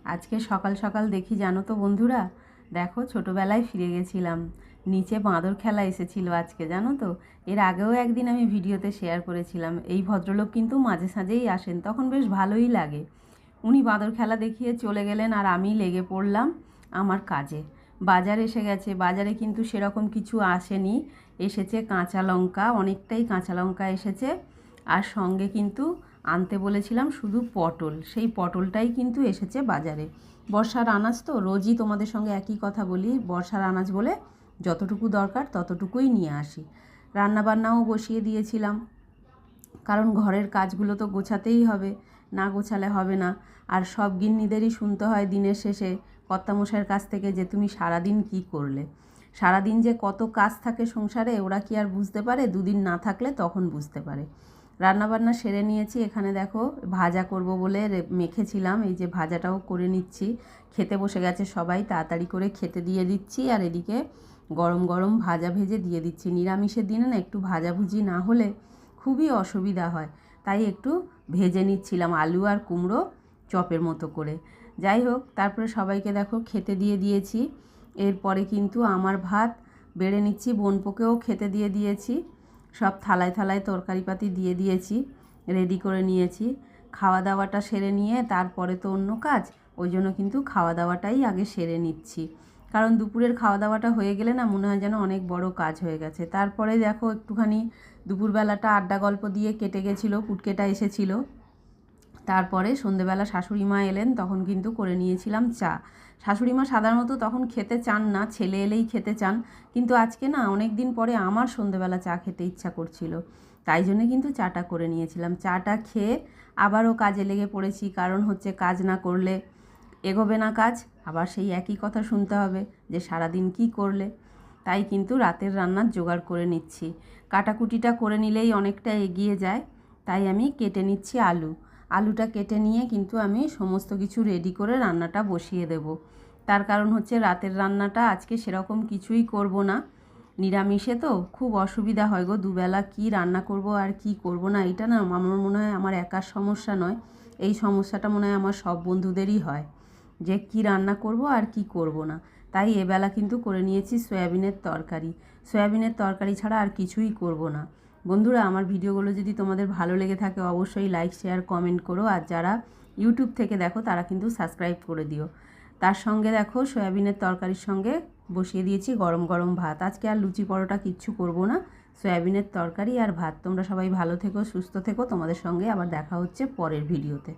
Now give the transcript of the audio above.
আজকে সকাল সকাল দেখি জানো তো বন্ধুরা, দেখো ছোটোবেলায় ফিরে গেছিলাম। নিচে বাঁদর খেলা এসেছিল আজকে, জানো তো। এর আগেও একদিন আমি ভিডিওতে শেয়ার করেছিলাম। এই ভদ্রলোক কিন্তু মাঝে সাঝেই আসেন, তখন বেশ ভালোই লাগে। উনি বাঁদর খেলা দেখিয়ে চলে গেলেন আর আমি লেগে পড়লাম আমার কাজে। বাজার এসে গেছে, বাজারে কিন্তু সেরকম কিছু আসেনি। এসেছে কাঁচা লঙ্কা, অনেকটাই কাঁচা লঙ্কা এসেছে। আর সঙ্গে কিন্তু আনতে বলেছিলাম শুধু পটল, সেই পটলটাই কিন্তু এসেছে বাজারে। বর্ষার আনাজ তো, রোজই তোমাদের সঙ্গে একই কথা বলি, বর্ষার আনাজ বলে যতটুকু দরকার ততটুকুই নিয়ে আসি। রান্নাবান্নাও বসিয়ে দিয়েছিলাম, কারণ ঘরের কাজগুলো তো গোছাতেই হবে, না গোছালে হবে না। আর সব গিন্নিদেরই শুনতে হয় দিনের শেষে কর্তামশাইয়ের কাছ থেকে যে তুমি সারাদিন কী করলে। সারাদিন যে কত কাজ থাকে সংসারে ওরা কি আর বুঝতে পারে? দুদিন না থাকলে তখন বুঝতে পারে। রান্নাবান্না সেরে নিয়েছি। এখানে দেখো ভাজা করব বলে মেখেছিলাম, এই যে ভাজাটাও করে নিচ্ছি। খেতে বসে গেছে সবাই, তাড়াতাড়ি করে খেতে দিয়ে দিচ্ছি। আর এদিকে গরম গরম ভাজা ভেজে দিয়ে দিচ্ছি। নিরামিষের দিনে না একটু ভাজাভুজি না হলে খুবই অসুবিধা হয়, তাই একটু ভেজে নিচ্ছিলাম আলু আর কুমড়ো চপের মতো করে। যাই হোক, তারপরে সবাইকে দেখো খেতে দিয়ে দিয়েছি। এরপরে কিন্তু আমার ভাত বেড়ে নিচ্ছি, বোনপোকেও খেতে দিয়ে দিয়েছি। সব থালায় থালায় তরকারিপাতি দিয়ে দিয়েছি, রেডি করে নিয়েছি। খাওয়া দাওয়াটা সেরে নিয়ে তারপরে তো অন্য কাজ, ওই জন্য কিন্তু খাওয়া দাওয়াটাই আগে সেরে নিচ্ছি। কারণ দুপুরের খাওয়া দাওয়াটা হয়ে গেলে না মনে হয় যেন অনেক বড় কাজ হয়ে গেছে। তারপরে দেখো একটুখানি দুপুরবেলাটা আড্ডা গল্প দিয়ে কেটে গেছিলো, পুটকেটা এসেছিলো। তারপরে সন্ধেবেলা শাশুড়ি মা এলেন, তখন কিন্তু করে নিয়েছিলাম চা। শাশুড়ি মা সাধারণত তখন খেতে চান না, ছেলে এলেই খেতে চান, কিন্তু আজকে না অনেক দিন পরে আমার সন্ধেবেলা চা খেতে ইচ্ছা করছিল, তাই জন্যে কিন্তু চাটা করে নিয়েছিলাম। চাটা খেয়ে আবারও কাজে লেগে পড়েছি, কারণ হচ্ছে কাজ না করলে এগোবে না কাজ, আবার সেই একই কথা শুনতে হবে যে সারাদিন কি করলে। তাই কিন্তু রাতের রান্নার জোগাড় করে নিচ্ছি। কাটাকুটিটা করে নিলেই অনেকটা এগিয়ে যায়, তাই আমি কেটে নিচ্ছি আলুটা কেটে নিয়ে কিন্তু আমি সমস্ত কিছু রেডি করে রান্নাটা বসিয়ে দেব। তার কারণ হচ্ছে রাতের রান্নাটা আজকে সেরকম কিছুই করব না, নিরামিষে তো খুব অসুবিধা হয় গো, দুবেলা কি রান্না করব আর কি করব না। এটা না আমার মনে হয় আমার একার সমস্যা নয়, এই সমস্যাটা মনে হয় আমার সব বন্ধুদেরই হয়, যে কি রান্না করব আর কি করব না। তাই এবেলা কিন্তু করে নিয়েছি সয়াবিনের তরকারি। সয়াবিনের তরকারি ছাড়া আর কিছুই করব না। বন্ধুরা, আমার ভিডিওগুলো যদি তোমাদের ভালো লেগে থাকে অবশ্যই লাইক শেয়ার কমেন্ট করো, আর যারা ইউটিউব থেকে দেখো তারা কিন্তু সাবস্ক্রাইব করে দিও। তার সঙ্গে দেখো সয়াবিনের তরকারির সঙ্গে বসিয়ে দিয়েছি গরম গরম ভাত। আজকে আর লুচি পরোটা কিচ্ছু করব না, সয়াবিনের তরকারি আর ভাত। তোমরা সবাই ভালো থেকো, সুস্থ থেকো, তোমাদের সঙ্গে আবার দেখা হচ্ছে পরের ভিডিওতে।